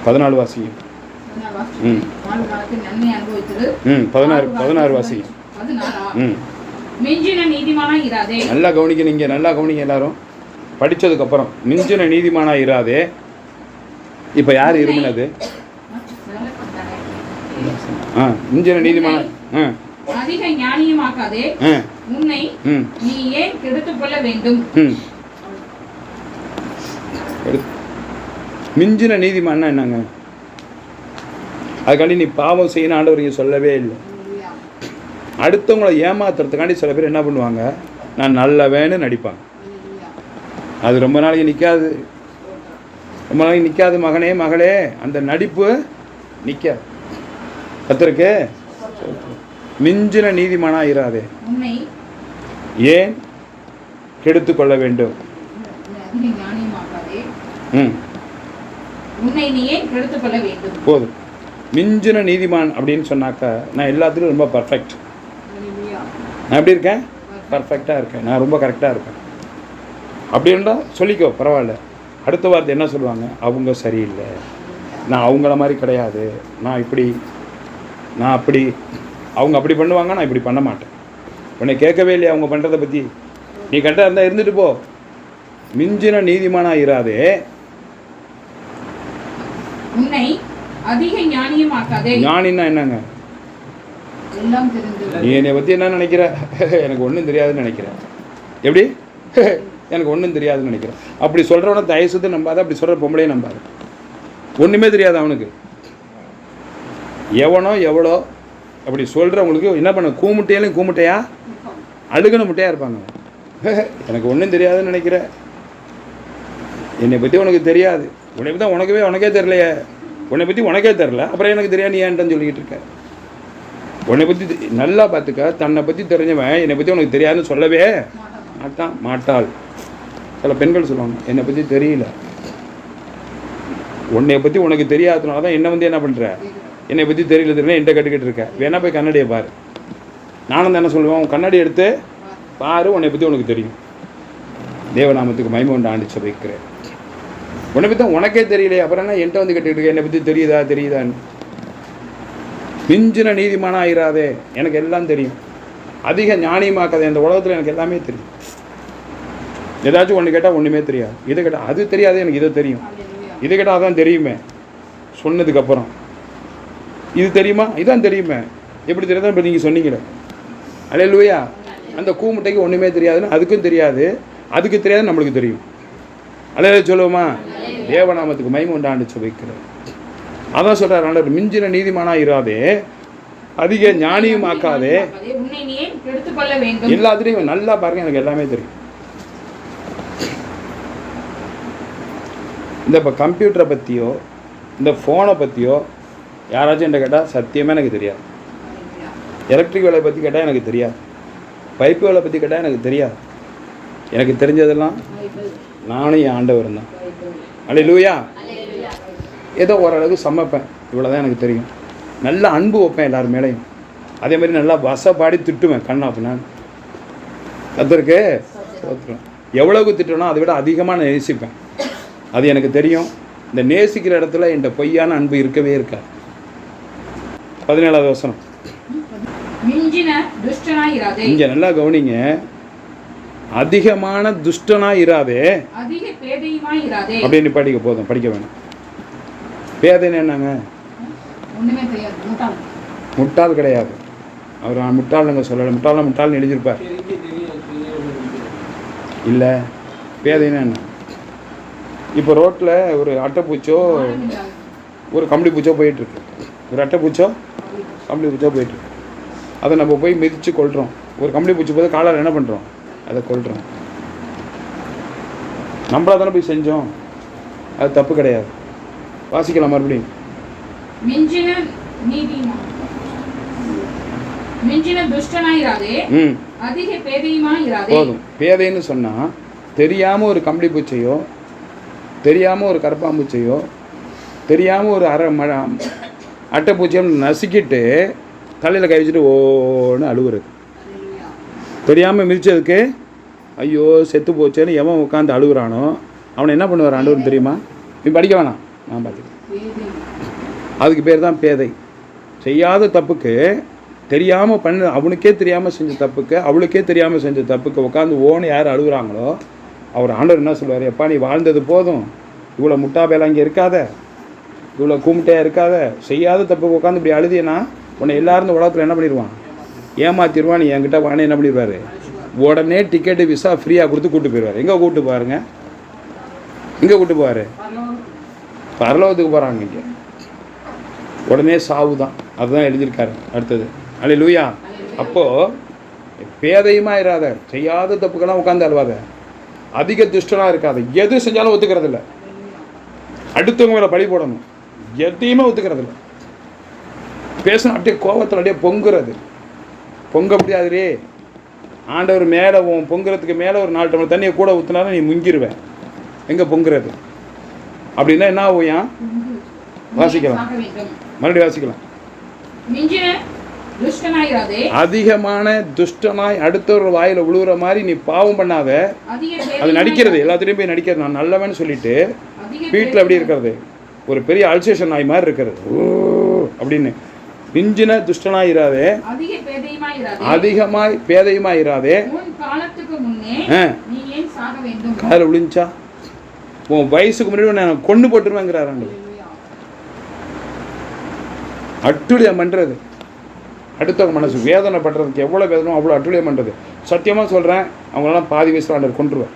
14 வாசியும். 16 வாசியும். நல்லா கவனிக்க, நல்லா கவனிங்க எல்லாரும். படித்ததுக்கப்புறம் மிஞ்சின நீதிமானாக இராதே. இப்போ யார் இருமினது? மிஞ்சின நீதிமான அதிக ஞானியமாக்காதே, உன்னை நீ ஏன் கெடுத்துக் கொள்ள வேண்டும்? மிஞ்சின நீதிமான்னா என்னங்க? அதுக்காண்டி நீ பாவம் செய்யணும் ஆண்டவர் இங்கே சொல்லவே இல்லை. அடுத்தவங்களை ஏமாத்துறதுக்காண்டி சில பேர் என்ன பண்ணுவாங்க? நான் நல்லவேன்னு நடிப்பாங்க. அது ரொம்ப நாளைக்கு நிற்காது. ரொம்ப நாளைக்கு நிற்காது மகனே மகளே. அந்த நடிப்பு நிற்காது. கர்த்தருக்கு மிஞ்சின நீதிமானா இராதே, ஏன் கெடுத்து கொள்ள வேண்டும்? போதும். மிஞ்சின நீதிமான் அப்படின்னு சொன்னாக்கா நான் எல்லாத்துலையும் ரொம்ப பர்ஃபெக்ட். நான் எப்படி இருக்கேன்? பர்ஃபெக்டாக இருக்கேன். நான் ரொம்ப கரெக்டாக இருக்கேன் அப்படின்றா சொல்லிக்கோ, பரவாயில்ல. அடுத்த வார்த்தை என்ன சொல்லுவாங்க? அவங்க சரியில்லை, நான் அவங்கள மாதிரி கிடையாது, நான் இப்படி, நான் அப்படி, அவங்க அப்படி பண்ணுவாங்க, நான் இப்படி பண்ண மாட்டேன். உன்னை கேட்கவே இல்லையா அவங்க பண்ணுறதை பற்றி? நீ கரெக்டாக இருந்தால் இருந்துட்டு போ. மிஞ்சின நீதிமானாக இராதே. உன்னை அதிக ஞானியமாக்காதே. ஞானின்னா என்னங்க? எல்லாம் தெரிந்து. நீ என்னை பற்றி என்ன நினைக்கிற? எனக்கு ஒன்றும் தெரியாதுன்னு நினைக்கிறேன். எப்படி? எனக்கு ஒன்றும் தெரியாதுன்னு நினைக்கிறேன். அப்படி சொல்கிறவன தயவுசெய்து நம்பாத. அப்படி சொல்கிற பொம்பளையே நம்பாது. ஒன்றுமே தெரியாது அவனுக்கு. எவனோ எவ்வளோ அப்படி சொல்கிறவங்களுக்கு என்ன பண்ண? கூமுட்டையிலும் கூமுட்டையா, அழுகன முட்டையாக இருப்பாங்க. எனக்கு ஒன்றும் தெரியாதுன்னு நினைக்கிறேன், என்னை பற்றி உனக்கு தெரியாது, உன்னை பற்றி உனக்கே தெரியலையே, உன்னை பற்றி உனக்கே தெரில, அப்புறம் எனக்கு தெரியாது நீ ஏன்ட்டு சொல்லிக்கிட்டு இருக்க? உன்னை பற்றி நல்லா பார்த்துக்க. தன்னை பற்றி தெரிஞ்சவன் என்னை பற்றி உனக்கு தெரியாதுன்னு சொல்லவே மாட்டாள். சில பெண்கள் சொல்லுவாங்க, என்னை பற்றி தெரியல. உன்னை பற்றி உனக்கு தெரியாததுனால தான் என்னை என்ன பண்ணுற? என்னை பற்றி தெரியல என்கிட்ட கட்டுக்கிட்டு இருக்க. வேணா போய் கண்ணாடியை பாரு. நானும் தானே சொல்லுவேன், உன் கண்ணாடி எடுத்து பாரு, உன்னை பற்றி உனக்கு தெரியும். தேவநாமத்துக்கு மகிமை உண்டு ஆண்டு சபைக்கிறேன். உன்னை பற்றி உனக்கே தெரியலையே, அப்புறம் என்ன என்கிட்ட கட்டுக்கிட்டு இருக்க? என்னை பற்றி தெரியுதான்னு. மிஞ்சின நீதிமானா ஆயிராதே. எனக்கு எல்லாம் தெரியும். அதிக ஞானியமாக்காதே. இந்த உலகத்தில் எனக்கு எல்லாமே தெரியும். ஏதாச்சும் ஒன்று கேட்டால் ஒன்றுமே தெரியாது, இதை கேட்டால் அது தெரியாது, எனக்கு இதை தெரியும், இது கேட்டால் அதான் தெரியுமே சொன்னதுக்கப்புறம். இது தெரியுமா? இதான் தெரியுமே. எப்படி தெரியாதான் இப்போ நீங்கள் சொன்னீங்களே. அல்லேலூயா. அந்த கூமுட்டைக்கு ஒன்றுமே தெரியாதுன்னு அதுக்கும் தெரியாது, அதுக்கு தெரியாது நம்மளுக்கு தெரியும். அல்லேலூயா சொல்லுவோமா? தேவநாமத்துக்கு மகிமை உண்டாண்டு சுவைக்கிறேன். அதான் சொல்கிறார் ஆண்டவர், மிஞ்சின நீதிமானாக இராதே, அதிக ஞானியும் ஆக்காதே. எல்லாத்துலேயும் நல்லா பாருங்க, எனக்கு எல்லாமே தெரியும். இந்த இப்போ கம்ப்யூட்டரை பற்றியோ இந்த ஃபோனை பற்றியோ யாராச்சும் என்கிட்ட கேட்டால் சத்தியமாக எனக்கு தெரியாது. எலக்ட்ரிக் வேலை பற்றி கேட்டால் எனக்கு தெரியாது. பைப்பு வேலை பற்றி கேட்டால் எனக்கு தெரியாது. எனக்கு தெரிஞ்சதெல்லாம் நானும் என் ஆண்டவர் தான். அல்லேலூயா. ஏதோ ஓரளவுக்கு சமைப்பேன், இவ்வளோதான் எனக்கு தெரியும். நல்லா அன்பு வைப்பேன் எல்லார் மேலேயும். அதே மாதிரி நல்லா வசப்பாடி திட்டுவேன் கண்ணாப்பு. நான் கர்த்தருக்கு ஸ்தோத்திரம். எவ்வளவுக்கு திட்டுவேனோ அதை விட அதிகமாக நான் நேசிப்பேன். அது எனக்கு தெரியும். இந்த நேசிக்கிற இடத்துல என்கிட்ட பொய்யான அன்பு இருக்கவே இருக்காது. 17வது வசனம். இங்க நல்லா கவனிங்க. அதிகமான துஷ்டனா இராதே, அப்படின்னு படிக்க போதும், படிக்க வேணாம். பேதைன்னு என்னங்க? முட்டாள் கிடையாது. அவர் முட்டாளுங்க சொல்லலை. முட்டாள்னு எழுதியிருப்பார். இல்லை, பேதைன்னா என்ன? இப்போ ரோட்டில் ஒரு அட்டைப்பூச்சோ ஒரு கம்பளி பூச்சோ போயிட்டுருக்கு. ஒரு அட்டைப்பூச்சோ கம்பளி பூச்சோ போயிட்டுருக்கு. அதை நம்ம போய் மிதித்து கொள்கிறோம். ஒரு கம்பளி பூச்சி போது காலால் என்ன பண்ணுறோம்? அதை கொள்கிறோம். நம்மளா தானே போய் செஞ்சோம். அது தப்பு கிடையாது. வாசிக்கலாம் மறுபடியும். போதும். பேதைன்னு சொன்னால் தெரியாமல் ஒரு கம்பளி பூச்சையோ, தெரியாமல் ஒரு கரப்பாம்பூச்சையோ, தெரியாமல் ஒரு அட்டைப்பூச்சியோ நசுக்கிட்டு தலையில் கை வச்சுட்டு ஓன்னு அழுகுறது. தெரியாமல் மிதிச்சதுக்கு ஐயோ செத்து போச்சேன்னு எவன் உட்காந்து அழுகுறானோ அவனை என்ன பண்ணுவார் ஆண்டவர்னு தெரியுமா? நீ படிக்க வேணாம், நான் பார்த்துக்கிறேன். அதுக்கு பேர் தான் பேதை. செய்யாத தப்புக்கு தெரியாமல் பண்ண, அவனுக்கே தெரியாமல் செஞ்ச தப்புக்கு, அவளுக்கே தெரியாமல் செஞ்ச தப்புக்கு உட்காந்து ஓன்னு யார் அழுகுறாங்களோ அவர் ஆண்டவர் என்ன சொல்லுவார்? எப்பா நீ வாழ்ந்தது போதும், இவ்வளோ முட்டா பேலாம் இங்கே இருக்காத, இவ்வளோ கூமுட்டையாக இருக்காத, செய்யாத தப்புக்கு உட்காந்து இப்படி அழுதினா உன்னை எல்லாரும் இந்த உலகத்தில் என்ன பண்ணிடுவான்? ஏமாற்றிடுவான். நீ என்கிட்ட வானே என்ன பண்ணிடுவார்? உடனே டிக்கெட்டு விசா ஃப்ரீயாக கொடுத்து கூப்பிட்டு போயிடுவார். எங்கே கூப்பிட்டு பாருங்க? எங்கே கூப்பிட்டு போவார்? பரலோகத்துக்கு போகிறாங்க. இங்கே உடனே சாவு தான். அதுதான் எழுதியிருக்காரு. அடுத்தது அல்லேலூயா. அப்போது பேதையுமா இராத, செய்யாத தப்புக்கெல்லாம் உட்காந்து அழுவாத, அதிக துஷ்டனாக இருக்காது. எது செஞ்சாலும் ஒத்துக்கிறதில்ல. அடுத்தவங்க மேலே பழி போடணும், எதையுமே ஒத்துக்கிறதில்ல. பேசணும் அப்படியே கோபத்தில் அப்படியே பொங்குறது. பொங்க முடியாதுலே. ஆண்டவர் மேலே பொங்குறதுக்கு மேலே ஒரு 4 டம்ளர் தண்ணியை கூட ஊற்றினாலும் நீ முங்கிடுவேன். எங்கே பொங்குறது? அப்படின்னா என்ன ஆகும்? வாசிக்கலாம், மறுபடியும் வாசிக்கலாம். துஷ்டனாயிராதே. அதிகமான துஷ்டனாய் அடுத்தவர் வாயில விழுகிற மாதிரி நீ பாவம் பண்ணாத. அதிக அது பேதையுமாய் நடிக்கிறது, எல்லாத்துலேயும் போய் நடிக்கிறது. நான் நல்லவன் சொல்லிட்டு அதிக வீட்டில் அப்படி இருக்கிறது, ஒரு பெரிய அல்சேஷன் நாய் மாதிரி இருக்கிறது. ஓ அப்படின்னு மிஞ்சின துஷ்டனாயிராதே, அதிக பேதையுமாயிராதே. அதிகமாய் பேதையுமாயிராதே. உன் காலத்துக்கு முன்னே ஆ, நீ ஏன் சாக வேண்டும்? காதில் விழுந்துச்சா? உன் வயசுக்கு முன்னாடி நான் கொண்டு போட்டுருவேங்கிறாரு. அட்டுழியம் பண்ணுறது, அடுத்தவங்க மனசு வேதனை பண்றதுக்கு எவ்வளோ வேதனை அவ்வளோ அட்டுழியம் பண்ணுறது. சத்தியமாக சொல்கிறேன், அவங்களெல்லாம் பாதி வயசில் ஆண்டவர் கொண்டுருவார்.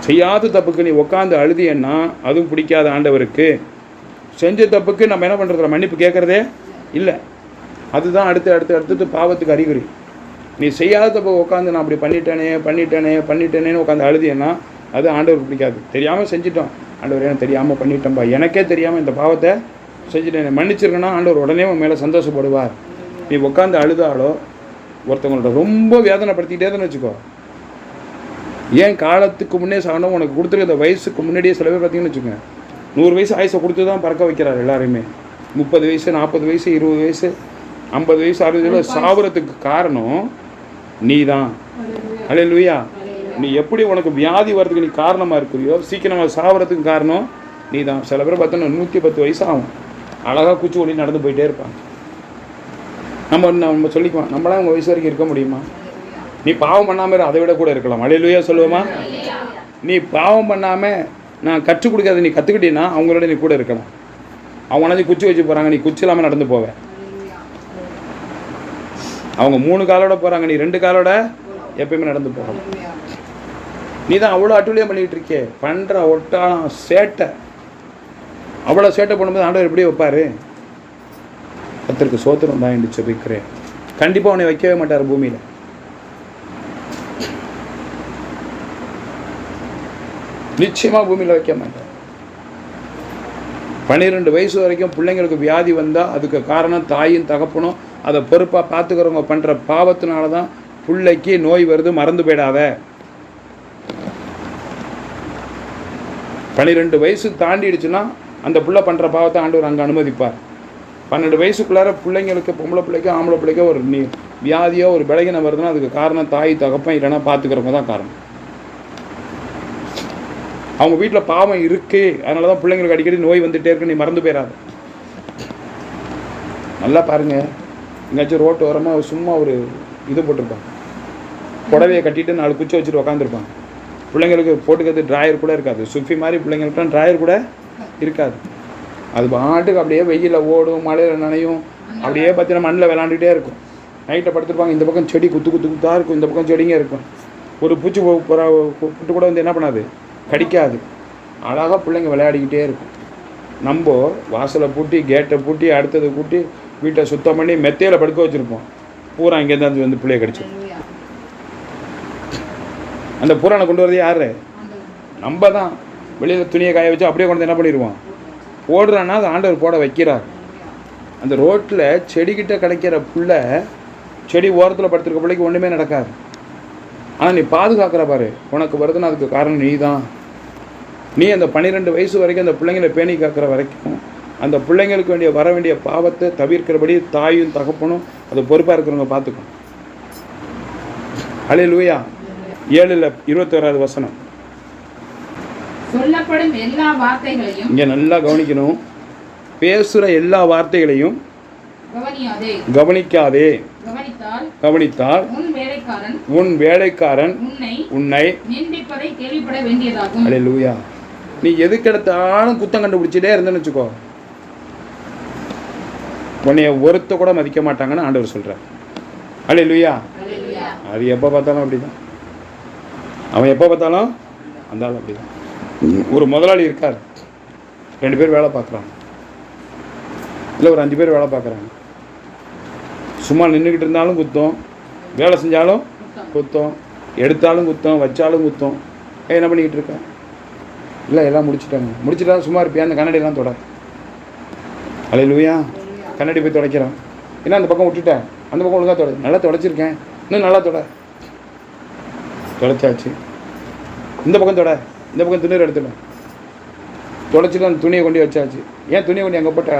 செய்யாத தப்புக்கு நீ உட்காந்து அழுதியன்னா அதுவும் பிடிக்காத ஆண்டவருக்கு. செஞ்ச தப்புக்கு நம்ம என்ன பண்ணுறதில்ல, மன்னிப்பு கேட்குறதே இல்லை. அதுதான் அடுத்து பாவத்துக்கு அறிகுறி. நீ செய்யாத தப்பு உட்காந்து நான் அப்படி பண்ணிட்டேனேன்னு உட்காந்து அழுதியன்னா அது ஆண்டவருக்கு பிடிக்காது. தெரியாமல் செஞ்சிட்டோம், ஆண்டவர் எனக்கு தெரியாமல் பண்ணிட்டேன்பா, எனக்கே தெரியாமல் இந்த பாவத்தை செஞ்சுட்டேன், மன்னிச்சிருக்கேன்னா ஆண்டவர் உடனே உன் மேலே சந்தோஷப்படுவார். நீ உட்காந்து அழுதாலோ ஒருத்தவங்கள்ட்ட ரொம்ப வேதனைப்படுத்திக்கிட்டே தான் வச்சுக்கோ. ஏன் காலத்துக்கு முன்னே சாகணும், உனக்கு கொடுத்துருக்க இந்த வயசுக்கு முன்னாடியே சில பேர் பார்த்தீங்கன்னு வச்சுக்கோங்க, 100 வயசு ஆயுசை கொடுத்து தான் பறக்க வைக்கிறார் எல்லாருமே. 30 வயசு 40 வயசு 20 வயசு 50 வயசு 60 வயசு சாவறதுக்கு காரணம் நீ தான். அல்லேலூயா. நீ எப்படி உனக்கு வியாதி வர்றதுக்கு நீ காரணமாக இருக்கிறியோ, சீக்கிரமாக சாவறதுக்கு காரணம் நீ தான். சில பேர் பார்த்தோன்னா 110 வயசு ஆகும், அழகாக குச்சி ஒளி நடந்து போயிட்டே இருப்பாங்க. நம்ம சொல்லிக்குவோம், நம்மளாம் உங்கள் வயசு வரைக்கும் இருக்க முடியுமா? நீ பாவம் பண்ணாமல் அதை விட கூட இருக்கலாம். அல்லேலூயா சொல்லுவோமா? நீ பாவம் பண்ணாமல் நான் கற்றுக் கொடுக்காத நீ கற்றுக்கிட்டீங்கன்னா அவங்களோட நீ கூட இருக்கலாம். அவங்க குச்சி வச்சு போகிறாங்க, நீ குச்சி இல்லாமல் நடந்து போவேன். அவங்க 3 காலோட போகிறாங்க, நீ 2 காலோட எப்பயுமே நடந்து போகலாம். நீ தான் அவ்வளோ அட்டுழியம் பண்ணிகிட்டு இருக்கே, பண்ணுற ஒட்டான சேட்டை. அவ்வளோ சேட்டை பண்ணும்போது ஆண்டவர் எப்படி வைப்பார்? கர்த்தருக்கு சோத்திரம் தான் என்று சொல்லிக்கிறேன். கண்டிப்பாக உன்னை வைக்கவே மாட்டார் பூமியில். நிச்சயமாக பூமியில் வைக்க மாட்டார். 12 வயசு வரைக்கும் பிள்ளைங்களுக்கு வியாதி வந்தால் அதுக்கு காரணம் தாயும் தகப்பனும் அதை பொறுப்பாக பார்த்துக்கிறவங்க பண்ணுற பாவத்தினால தான் பிள்ளைக்கு நோய் வருது, மறந்து போயிடாத. 12 வயசு தாண்டிடுச்சுன்னா அந்த பிள்ளை பண்ணுற பாவத்தை ஆண்டவர் அங்கே அனுமதிப்பார். 12 வயசுக்குள்ளார பிள்ளைங்களுக்கு, பொம்பளை பிள்ளைக்கோ ஆம்பளை பிள்ளைக்கோ ஒரு வியாதியோ ஒரு பலகீனம் வருதுன்னா அதுக்கு காரணம் தாய் தகப்பன் இல்லைன்னா பார்த்துக்கிறவங்க தான் காரணம். அவங்க வீட்டில் பாவம் இருக்குது, அதனால தான் பிள்ளைங்களுக்கு அடிக்கடி நோய் வந்துகிட்டே இருக்கு. நீ மறந்து போயிடாது. நல்லா பாருங்கள், எங்கேயாச்சும் ரோட்டு ஓரமாக சும்மா ஒரு இது போட்டிருப்பாங்க, புடவையை கட்டிட்டு 4 குச்சி வச்சுட்டு உக்காந்துருப்பாங்க. பிள்ளைங்களுக்கு போட்டுக்கிறது ட்ராயர் கூட இருக்காது. சுஃபி மாதிரி பிள்ளைங்களுக்குலாம் ட்ராயர் கூட இருக்காது. அது பாட்டுக்கு அப்படியே வெயிலில் ஓடும், மழையில் நனையும், அப்படியே பார்த்தீங்கன்னா மண்ணில் விளாண்டுகிட்டே இருக்கும். நைட்டில் படுத்துருப்பாங்க, இந்த பக்கம் செடி குத்தாக இருக்கும், இந்த பக்கம் செடிங்க இருக்கும். ஒரு பூச்சி புட்டு கூட வந்து என்ன பண்ணாது, கடிக்காது. அழகாக பிள்ளைங்க விளையாடிக்கிட்டே இருக்கும். நம்ம வாசலை பூட்டி கேட்டை பூட்டி அடுத்தது பூட்டி வீட்டை சுத்தம் பண்ணி மெத்தையில் படுக்க வச்சுருப்போம். பூரா இங்கேருந்து வந்து பிள்ளைய கடிச்சிடும். அந்த பூரானை கொண்டு வரது யார்? நம்ம தான். வெளியில் துணியை காய வச்சு அப்படியே கொண்டு வந்து என்ன பண்ணிடுவோம், போடுறான்னா அது ஆண்டவர் போட வைக்கிறார். அந்த ரோட்டில் செடிக்கிட்ட கிடைக்கிற புல்லை செடி ஓரத்தில் படுத்துருக்க பிள்ளைக்கு ஒன்றுமே நடக்காது. ஆனால் நீ பாதுகாக்கிற பாரு, உனக்கு வருதுன்னு அதுக்கு காரணம் நீ தான். நீ அந்த 12 வயசு வரைக்கும் அந்த பிள்ளைங்களை பேணி காக்கிற வரைக்கும் அந்த பிள்ளைங்களுக்கு வர வேண்டிய பாவத்தை தவிர்க்கிறபடி தாயும் தகப்பனும் அது பொறுப்பாக இருக்கிறவங்க பார்த்துக்கணும். அல்லேலூயா. 7:21 வசனம். சொல்லப்படும் எல்லா வார்த்தைகளையும் இங்கே நல்லா கவனிக்கணும். பேசுகிற எல்லா வார்த்தைகளையும் கவனிக்காதே. கவனித்தால் உன் வேலைக்காரன் உன்னை நிந்திப்பதை கேள்விப்பட வேண்டியதாகும். அல்லேலூயா. நீ எதுக்கெடுத்தாலும் குத்தம் கண்டுபிடிச்சிட்டே இருந்தேன்னு வச்சுக்கோ, உன்னைய ஒருத்த கூட மதிக்க மாட்டாங்கன்னு ஆண்டவர் சொல்கிறார். அல்லேலூயா. அது எப்போ பார்த்தாலும் அப்படிதான். அவன் எப்போ பார்த்தாலும் அந்த ஆள் அப்படிதான். ஒரு முதலாளி இருக்கார், 2 பேர் வேலை பார்க்குறாங்க, இல்லை ஒரு 5 பேர் வேலை பார்க்குறாங்க. சும்மா நின்றுக்கிட்டு இருந்தாலும் குத்தம், வேலை செஞ்சாலும் குத்தம், எடுத்தாலும் குத்தம், வச்சாலும் குத்தம். என்ன பண்ணிக்கிட்டு இருக்கேன்? இல்லை எல்லாம் முடிச்சுட்டாலும் சும்மா இருப்பியா? அந்த கண்ணாடியெல்லாம் தொட. அல்லேலூயா. கண்ணாடி போய் துடைக்கிறான். ஏன்னா அந்த பக்கம் விட்டுட்டேன், அந்த பக்கம் ஒழுங்காக தொட. நல்லா துடைச்சிருக்கேன், இன்னும் நல்லா துடைச்சாச்சு. இந்த பக்கம் இந்த பக்கம் துணி எடுத்துட்டேன், துடைச்சிட்டு அந்த துணியை கொண்டு வச்சாச்சு. ஏன் துணியை கொண்டு எங்கே போட்ட?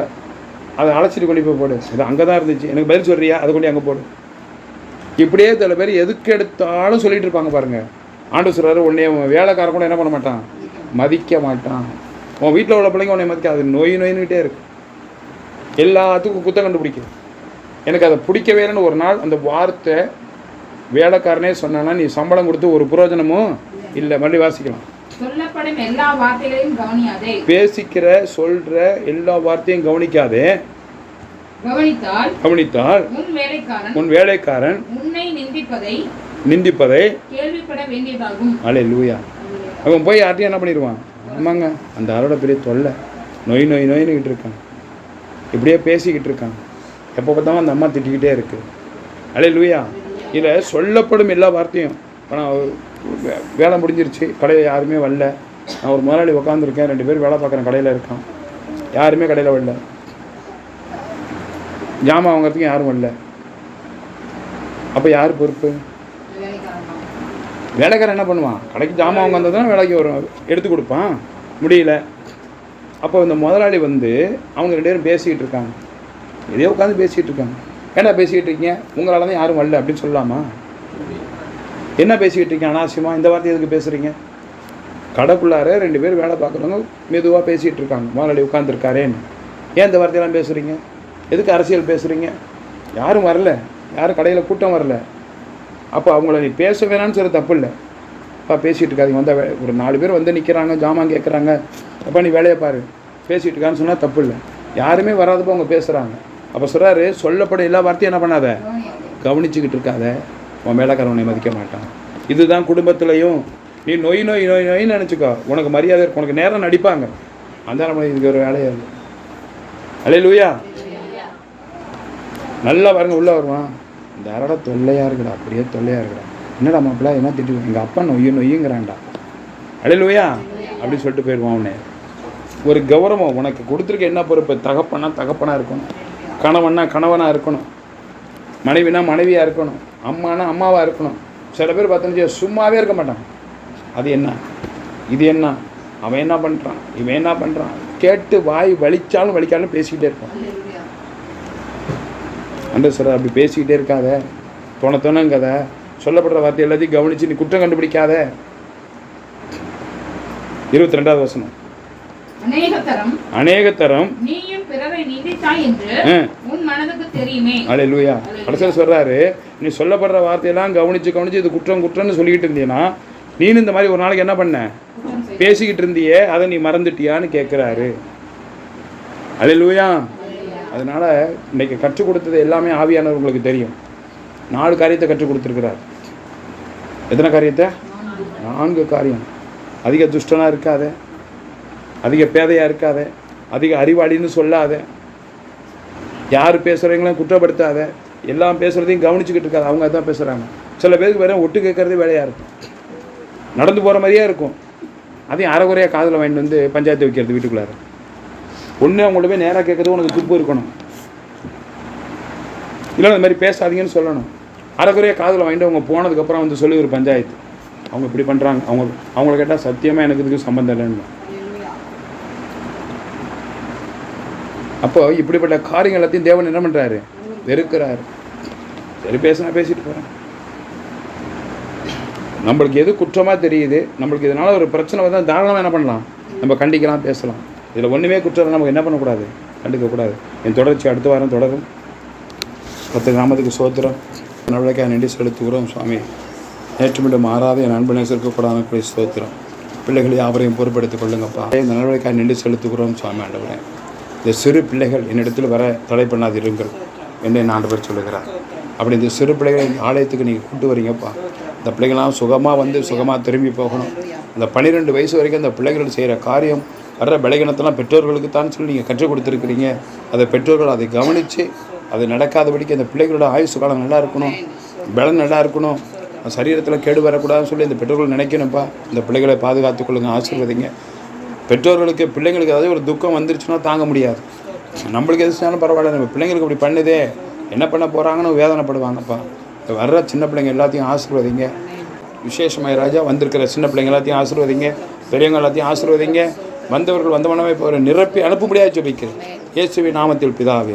அதை அழைச்சிட்டு கொண்டு போய் போடு, அது அங்கே தான் இருந்துச்சு, எனக்கு பதில் சொல்கிறியா, அதை கொண்டு அங்கே போடு. இப்படியே சில பேர் எதுக்கு எடுத்தாலும் சொல்லிட்டு இருப்பாங்க பாருங்கள். ஆண்டு சொல்கிறாரு, உன்னை வேலைக்காரன் கூட என்ன பண்ண மாட்டான், மதிக்க மாட்டான். உன் வீட்டில் உள்ள பிள்ளைங்க உன்னை மதிக்க, அது நோயின்னுகிட்டே இருக்கு. எல்லாத்துக்கும் குத்தம் கண்டுபிடிக்கும். எனக்கு அதை பிடிக்கவே இல்லைன்னு ஒரு நாள் அந்த வார்த்தை வேலைக்காரனே சொன்னான்னா நீ சம்பளம் கொடுத்து ஒரு பிரயோஜனமும் இல்லை. மறுபடியும் வாசிக்கலாம். சொல்லப்படும் எல்லா வார்த்தைகளையும் கவனியாதே. பேசிக்கிற சொல்ற எல்லா வார்த்தையும் கவனிக்காதே. கவனித்தால் உன் வேலைக்காரன் உன்னை நிந்திப்பதை கேள்விப்பட வேண்டியதாகும். அல்லேலூயா. அவன் போய் யார்ட்டையும் என்ன பண்ணிடுவான், ஆமாங்க அந்த ஆளோட பெரிய தொல்லை, நோயின்னுக்கிட்டு இருக்கான், இப்படியே பேசிக்கிட்டு இருக்கான், எப்போ பார்த்தாலும் அந்த அம்மா திட்டிக்கிட்டே இருக்கு. அல்லேலூயா. இதில் சொல்லப்படும் எல்லா வார்த்தையும். இப்போ நான் வேலை முடிஞ்சிருச்சு, கடையில் யாருமே வரல, நான் ஒரு முதலாளி உட்காந்துருக்கேன், 2 பேர் வேலை பார்க்குறேன், கடையில் இருக்கான், யாருமே கடையில் வரல, ஜாமான் வாங்கிறதுக்கும் யாரும் வரல. அப்போ யார் பொறுப்பு? வேலைக்காரன் என்ன பண்ணுவான், கடைக்கு ஜாமான் வாங்க வந்ததுன்னா வேலைக்கு வரும், எடுத்து கொடுப்பான், முடியல. அப்போ இந்த முதலாளி வந்து அவங்க 2 பேரும் பேசிக்கிட்டு இருக்காங்க, எதையோ உட்காந்து பேசிகிட்டு இருக்காங்க. என்ன பேசிக்கிட்டு இருக்கீங்க, உங்களால் தான் யாரும் வரல அப்படின்னு சொல்லலாமா? என்ன பேசிக்கிட்டு இருக்கீங்க அனாவசியமாக, இந்த வார்த்தை எதுக்கு பேசுகிறீங்க? கடைக்குள்ளார 2 பேர் வேலை பார்க்குறவங்க மெதுவாக பேசிகிட்டு இருக்காங்க, முதலாளி உட்காந்துருக்காரேன்னு. ஏன் இந்த வார்த்தையெல்லாம் பேசுகிறீங்க? எதுக்கு அரசியல் பேசுகிறீங்க? யாரும் வரல, யாரும் கடையில் கூட்டம் வரல. அப்போ அவங்கள நீ பேச வேணான்னு சொல்ல தப்பு இல்லை. அப்பா பேசிகிட்டு இருக்காதிங்க, வந்தால் ஒரு 4 பேர் வந்து நிற்கிறாங்க, ஜாமான் கேட்குறாங்க, அப்பா நீ வேலையை பாரு, பேசிகிட்டு இருக்கான்னு சொன்னால் தப்பு இல்லை. யாருமே வராதப்போ அவங்க பேசுகிறாங்க. அப்போ சொல்கிறாரு, சொல்லப்பட எல்லா வார்த்தையும் என்ன பண்ணாத, கவனிச்சுக்கிட்டு இருக்காத, உன் வேலைக்காரனை மதிக்க மாட்டான். இதுதான் குடும்பத்துலேயும். நீ நோயின்னு நினச்சிக்கோ, உனக்கு மரியாதை இருக்கும், உனக்கு நேரம் நடிப்பாங்க, அந்த நம்ம இதுக்கு ஒரு வேலையாது. அல்லேலூயா. நல்லா பாருங்க, உள்ளே வருவான், இந்த யாரோட தொல்லையாக இருக்குடா, அப்படியே தொல்லையாக இருக்குடா, என்னடா மாப்பிள்ள என்ன திட்டு, எங்கள் அப்பா நொய்யுங்கிறான்டா, அல்லேலூயா அப்படி சொல்லிட்டு போயிடுவான். அவனே ஒரு கௌரவம் உனக்கு கொடுத்துருக்க. என்ன பொறுப்பு? தகப்பனாக இருக்கணும், கணவனாக இருக்கணும், மனைவினா மனைவியாக இருக்கணும், அம்மானா அம்மாவாக இருக்கணும். சில பேர் பார்த்தோன்னு சும்மாவே இருக்க மாட்டான். அது என்ன, இது என்ன, அவன் என்ன பண்ணுறான், இவன் என்ன பண்ணுறான், கேட்டு வாய் வலிக்காலும் பேசிக்கிட்டே இருப்பான். அன்று சார் அப்படி பேசிக்கிட்டே இருக்காத, தோணங்கத, சொல்லப்படுற வார்த்தை எல்லாத்தையும் கவனித்து நீ குற்றம் கண்டுபிடிக்காத. 22வது வசனம். அநேக தரம் நீயும் பிறரை நிந்தித்தாய் என்று உன் மனதுக்கு தெரியுமே. அல்லேலூயா. கடைசியில் சொல்றாரு, நீ சொல்லப்படுற வார்த்தையெல்லாம் கவனிச்சு இது குற்றம்னு சொல்லிக்கிட்டு இருந்தீங்கன்னா நீனு இந்த மாதிரி ஒரு நாளைக்கு என்ன பண்ண பேசிக்கிட்டு இருந்தியே, அதை நீ மறந்துட்டியான்னு கேட்குறாரு. அல்லேலூயா. அதனால இன்னைக்கு கற்றுக் கொடுத்தது எல்லாமே ஆவியானவர் உங்களுக்கு தெரியும். 4 காரியத்தை கற்றுக் கொடுத்துருக்கிறார். எத்தனை காரியத்தை? 4 காரியம். அதிக துஷ்டனாக இருக்காத, அதிக பேதையாக இருக்காத, அதிக அறிவாளின்னு சொல்லாத, யார் பேசுகிறவங்களாம் குற்றப்படுத்தாத, எல்லாம் பேசுகிறதையும் கவனிச்சுக்கிட்டு இருக்காது, அவங்க தான் பேசுகிறாங்க. சில பேருக்கு வேறு ஒட்டு கேட்குறதே வேலையாக இருக்கும், நடந்து போகிற மாதிரியே இருக்கும், அதையும் அரைகுறையாக காதில் வாங்கிட்டு வந்து பஞ்சாயத்து வைக்கிறது வீட்டுக்குள்ளார. ஒன்று அவங்கள்ட்ட போய் நேராக கேட்குறது உனக்கு துப்பு இருக்கணும், இல்லை இந்த மாதிரி பேசாதீங்கன்னு சொல்லணும். அரைக்குறையாக காதில் வாங்கிட்டு அவங்க போனதுக்கப்புறம் வந்து சொல்லி ஒரு பஞ்சாயத்து, அவங்க இப்படி பண்ணுறாங்க, அவங்கள கேட்டால் சத்தியமாக எனக்கு இதுக்கு சம்மந்தம் இல்லைன்னு. அப்போ இப்படிப்பட்ட காரியங்கள் எல்லாத்தையும் தேவன் என்ன பண்ணுறாரு, வெறுக்கிறாரு. சரி பேசினா பேசிட்டு போகிறேன். நம்மளுக்கு எது குற்றமாக தெரியுது, நம்மளுக்கு இதனால் ஒரு பிரச்சனை வந்தால் தாராளமாக என்ன பண்ணலாம், நம்ம கண்டிக்கலாம், பேசலாம். இதில் ஒன்றுமே குற்றம் நமக்கு என்ன பண்ணக்கூடாது, கண்டுக்கக்கூடாது. என் தொடர்ச்சி அடுத்த வாரம் தொடரும். 10 நாமத்துக்கு சோத்திரம். நடவடிக்கையாக நன்றி செலுத்துகிறோம் சுவாமி. நேற்று மீண்டும் மாறாத என் அன்பு நேசருக்கூடாத ஸ்தோத்திரம். பிள்ளைகளை யாவரையும் பொறுப்படுத்திக் கொள்ளுங்கப்பா. இந்த நடவடிக்கையாக நன்றி செலுத்துகிறோம் சுவாமி. ஆண்டவரே, இந்த சிறு பிள்ளைகள் என்னிடத்தில் வர தடை பண்ணாதிருங்கள் என்று என் ஆண்டவர் சொல்லுகிறார். அப்படி இந்த சிறு பிள்ளைகளை ஆலயத்துக்கு நீங்கள் கூட்டு வரீங்கப்பா. இந்த பிள்ளைகள்லாம் சுகமாக வந்து சுகமாக திரும்பி போகணும். அந்த 12 வயசு வரைக்கும் அந்த பிள்ளைகள் செய்கிற காரியம் வர்ற பலகீனத்தெல்லாம் பெற்றோர்களுக்கு தான் சொல்லி நீங்கள் கற்றுக் கொடுத்துருக்கிறீங்க. அதை பெற்றோர்கள் அதை கவனித்து அது நடக்காதபடிக்கு அந்த பிள்ளைகளோட ஆயுசு காலம் நல்லா இருக்கணும், பலன் நல்லா இருக்கணும், சரீரத்தில் கேடு வரக்கூடாதுன்னு சொல்லி இந்த பெற்றோர்கள் நினைக்கணும்ப்பா. இந்த பிள்ளைகளை பாதுகாத்துக் கொள்ளுங்க, ஆசீர்வதிங்க. பெற்றோர்களுக்கு பிள்ளைங்களுக்கு ஏதாவது ஒரு துக்கம் வந்துருச்சுன்னா தாங்க முடியாது. நம்மளுக்கு எதுனாலும் பரவாயில்ல, நம்ம பிள்ளைங்களுக்கு இப்படி பண்ணுதே, என்ன பண்ண போகிறாங்கன்னு வேதனைப்படுவாங்கப்பா. வர்ற சின்ன பிள்ளைங்க எல்லாத்தையும் ஆசீர்வதிங்க. விசேஷமாக ராஜா வந்திருக்கிற சின்ன பிள்ளைங்க எல்லாத்தையும் ஆசீர்வதிங்க, பெரியவங்க எல்லாத்தையும் ஆசீர்வதிங்க. வந்தவர்கள் வந்தவனமே இப்போ நிரப்பி அனுப்ப முடியாது சொல்லிக்கிறேன். இயேசுவின் நாமத்தில் பிதாவே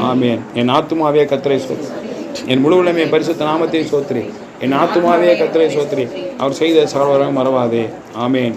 ஆமென். என் ஆத்துமாவே கர்த்தரை சோத்திரி, என் முழு உள்ளமே பரிசுத்த நாமத்தை சோத்திரி. என் ஆத்துமாவே கர்த்தரை சோத்திரி, அவர் செய்த சகலவரையும் மறவாதே. ஆமென்.